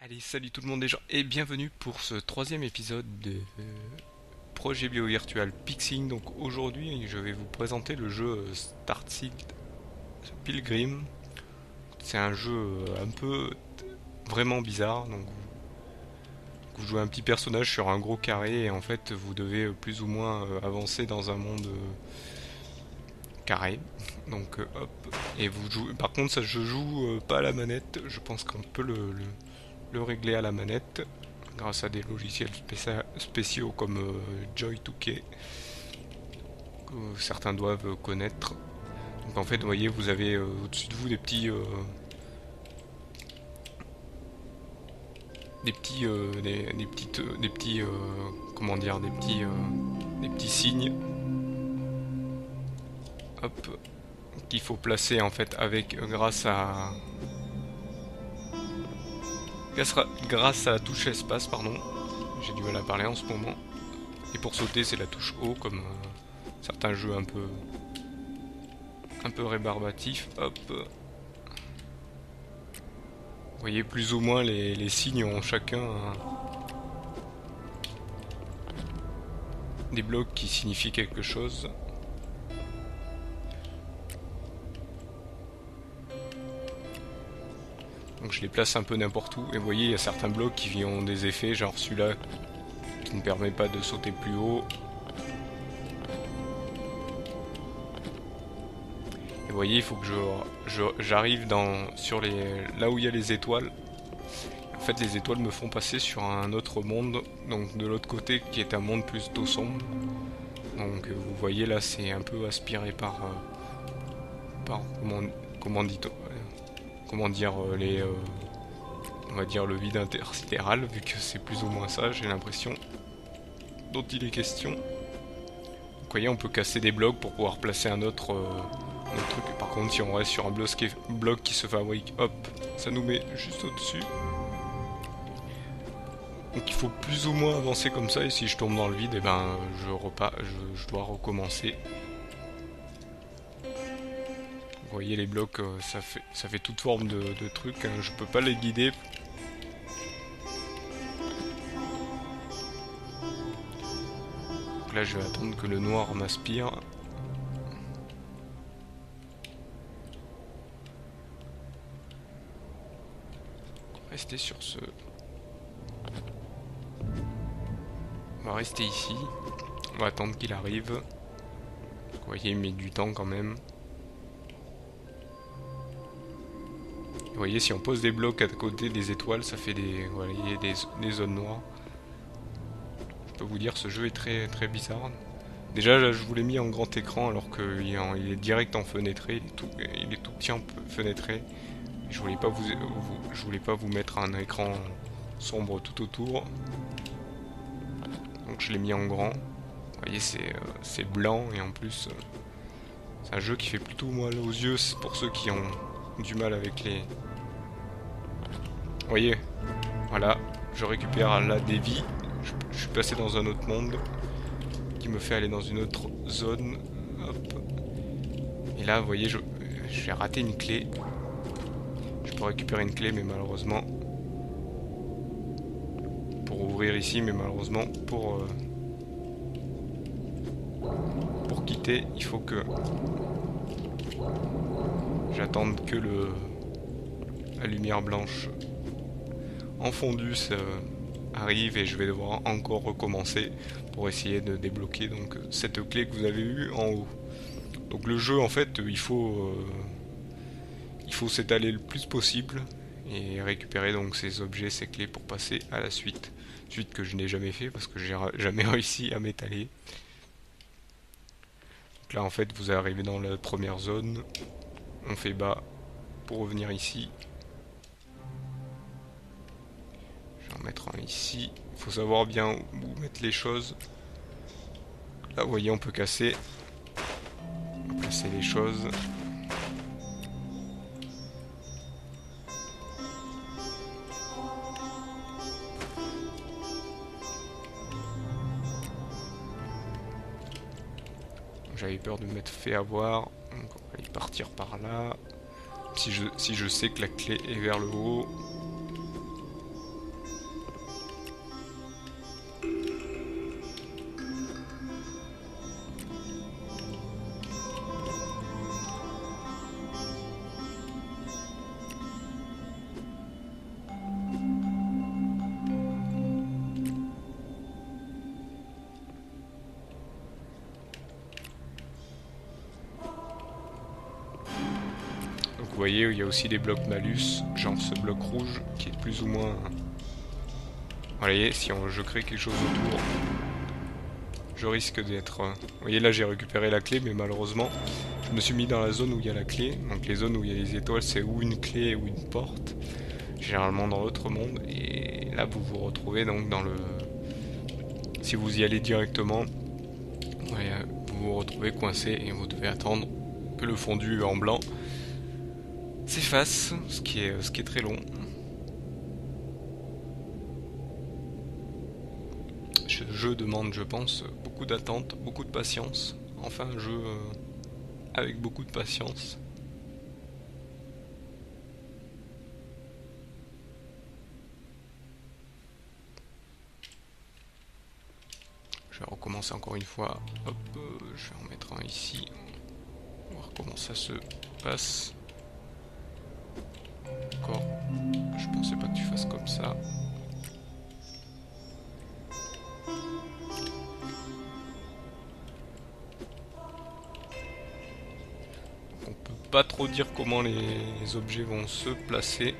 Allez, salut tout le monde les gens et bienvenue pour ce troisième épisode de projet bio-virtual Pixing. Donc aujourd'hui je vais vous présenter le jeu Starseed Pilgrim. C'est un jeu un peu vraiment bizarre. Donc vous jouez un petit personnage sur un gros carré et en fait vous devez plus ou moins avancer dans un monde carré. Donc hop, et vous jouez. Par contre ça je joue pas à la manette, je pense qu'on peut le régler à la manette grâce à des logiciels spéciaux comme Joy2K que certains doivent connaître. Donc en fait, vous voyez, vous avez au-dessus de vous des petits comment dire, des petits signes, hop, qu'il faut placer en fait avec grâce à la touche espace, pardon. J'ai du mal à parler en ce moment. Et pour sauter, c'est la touche haut, comme certains jeux un peu rébarbatifs. Hop. Vous voyez plus ou moins les signes ont chacun des blocs qui signifient quelque chose. Donc je les place un peu n'importe où. Et vous voyez, il y a certains blocs qui ont des effets, genre celui-là qui ne permet pas de sauter plus haut. Et vous voyez, il faut que j'arrive là où il y a les étoiles. En fait, les étoiles me font passer sur un autre monde, donc de l'autre côté, qui est un monde plutôt sombre. Donc vous voyez là, c'est un peu aspiré par comment dire on va dire le vide intersidéral, vu que c'est plus ou moins ça, j'ai l'impression, dont il est question. Donc, vous voyez, on peut casser des blocs pour pouvoir placer un autre truc. Par contre, si on reste sur un bloc qui se fabrique, hop, ça nous met juste au-dessus. Donc il faut plus ou moins avancer comme ça, et si je tombe dans le vide, et ben je dois recommencer. Vous voyez les blocs, ça fait toute forme de trucs, hein. Je peux pas les guider. Donc là je vais attendre que le noir m'aspire. Rester sur ce... On va rester ici. On va attendre qu'il arrive. Vous voyez, il met du temps quand même. Vous voyez, si on pose des blocs à côté des étoiles, ça fait des zones noires. Je peux vous dire, ce jeu est très très bizarre. Déjà, là, je vous l'ai mis en grand écran alors qu'il est direct en fenêtré. Il est tout petit en fenêtré. Je voulais pas je voulais pas vous mettre un écran sombre tout autour. Donc je l'ai mis en grand. Vous voyez, c'est blanc et en plus, c'est un jeu qui fait plutôt mal aux yeux pour ceux qui ont du mal avec les... Vous voyez, voilà, je récupère là des vies. Je suis passé dans un autre monde qui me fait aller dans une autre zone. Hop. Et là, vous voyez, j'ai raté une clé. Je peux récupérer une clé, mais malheureusement... Pour ouvrir ici, mais malheureusement, pour quitter, il faut que j'attende que la lumière blanche en fondu arrive, et je vais devoir encore recommencer pour essayer de débloquer donc cette clé que vous avez eue en haut. Donc le jeu, en fait, il faut s'étaler le plus possible et récupérer donc ces objets, ces clés pour passer à la suite. Suite que je n'ai jamais fait parce que j'ai jamais réussi à m'étaler. Donc là, en fait, vous arrivez dans la première zone. On fait bas pour revenir ici. Je vais en mettre un ici. Il faut savoir bien où mettre les choses. Là, vous voyez, on peut casser. On peut placer les choses. J'avais peur de m'être fait avoir. Donc on va y partir par là. Si je sais que la clé est vers le haut. Vous voyez, il y a aussi des blocs malus, genre ce bloc rouge qui est plus ou moins... Vous voyez, si je crée quelque chose autour, je risque d'être... Vous voyez, là j'ai récupéré la clé, mais malheureusement, je me suis mis dans la zone où il y a la clé. Donc les zones où il y a les étoiles, c'est ou une clé ou une porte, généralement dans l'autre monde. Et là, vous vous retrouvez donc dans le... Si vous y allez directement, ouais, vous vous retrouvez coincé et vous devez attendre que le fondu en blanc s'efface, ce qui est très long. Ce jeu demande, je pense, beaucoup d'attente, beaucoup de patience. Enfin, un jeu avec beaucoup de patience. Je vais recommencer encore une fois. Hop, je vais en mettre un ici. On va voir comment ça se passe. D'accord. Je pensais pas que tu fasses comme ça. On peut pas trop dire comment les objets vont se placer.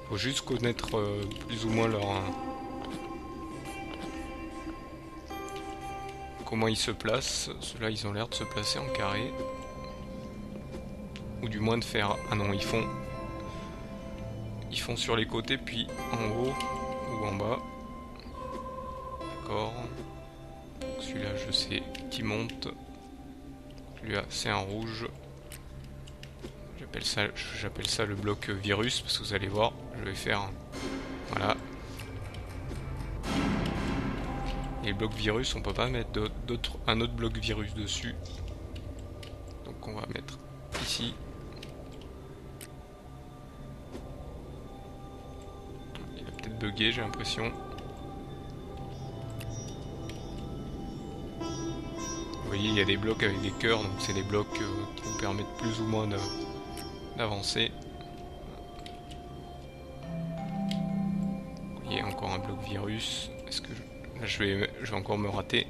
Faut juste connaître plus ou moins comment ils se placent. Ceux-là, ils ont l'air de se placer en carré. Ou du moins de faire... Ah non, ils font sur les côtés, puis en haut ou en bas. D'accord. Celui-là, je sais qui monte. Celui-là, c'est un rouge. J'appelle ça le bloc virus, parce que vous allez voir, je vais faire... Voilà. Et le bloc virus, on peut pas mettre un autre bloc virus dessus. Donc on va mettre ici. Il a peut-être bugué, j'ai l'impression. Vous voyez, il y a des blocs avec des cœurs, donc c'est des blocs qui nous permettent plus ou moins d'avancer. Vous voyez, encore un bloc virus. Est-ce que là, je vais encore me rater.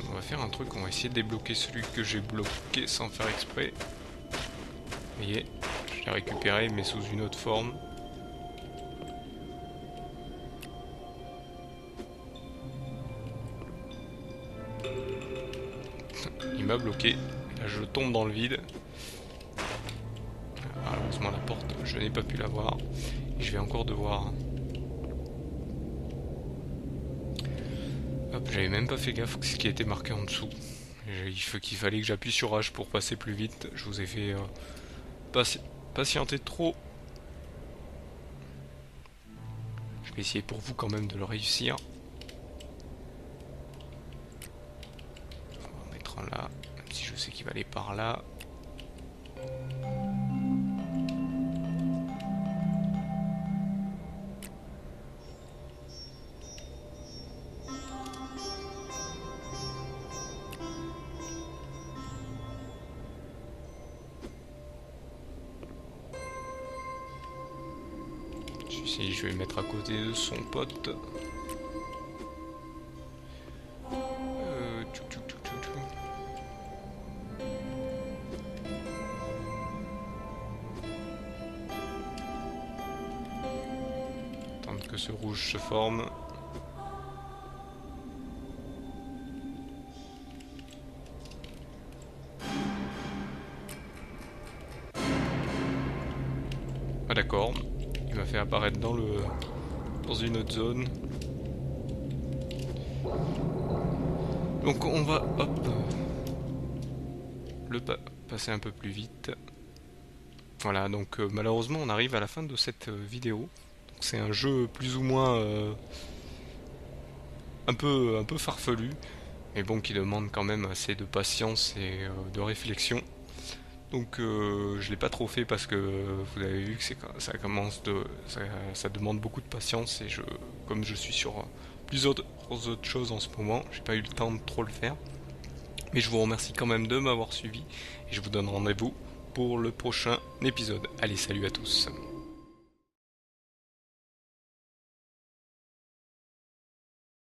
On va faire un truc, on va essayer de débloquer celui que j'ai bloqué sans faire exprès. Vous voyez, je l'ai récupéré mais sous une autre forme. Il m'a bloqué. Là je tombe dans le vide. Malheureusement la porte, je n'ai pas pu la voir. Et je vais encore devoir... Hop, j'avais même pas fait gaffe à ce qui était marqué en dessous. Qu'il fallait que j'appuie sur H pour passer plus vite. Je vous ai fait patienter trop. Je vais essayer pour vous quand même de le réussir. On va en mettre un là, même si je sais qu'il va aller par là. Celui-ci, je vais le mettre à côté de son pote. Attendre que ce rouge se forme. Ah d'accord, il m'a fait apparaître dans une autre zone. Donc on va passer un peu plus vite. Voilà, donc malheureusement on arrive à la fin de cette vidéo. C'est un jeu plus ou moins un peu farfelu, mais bon, qui demande quand même assez de patience et de réflexion. Donc je l'ai pas trop fait parce que vous avez vu que ça demande beaucoup de patience et comme je suis sur plusieurs autres choses en ce moment, j'ai pas eu le temps de trop le faire. Mais je vous remercie quand même de m'avoir suivi et je vous donne rendez-vous pour le prochain épisode. Allez, salut à tous.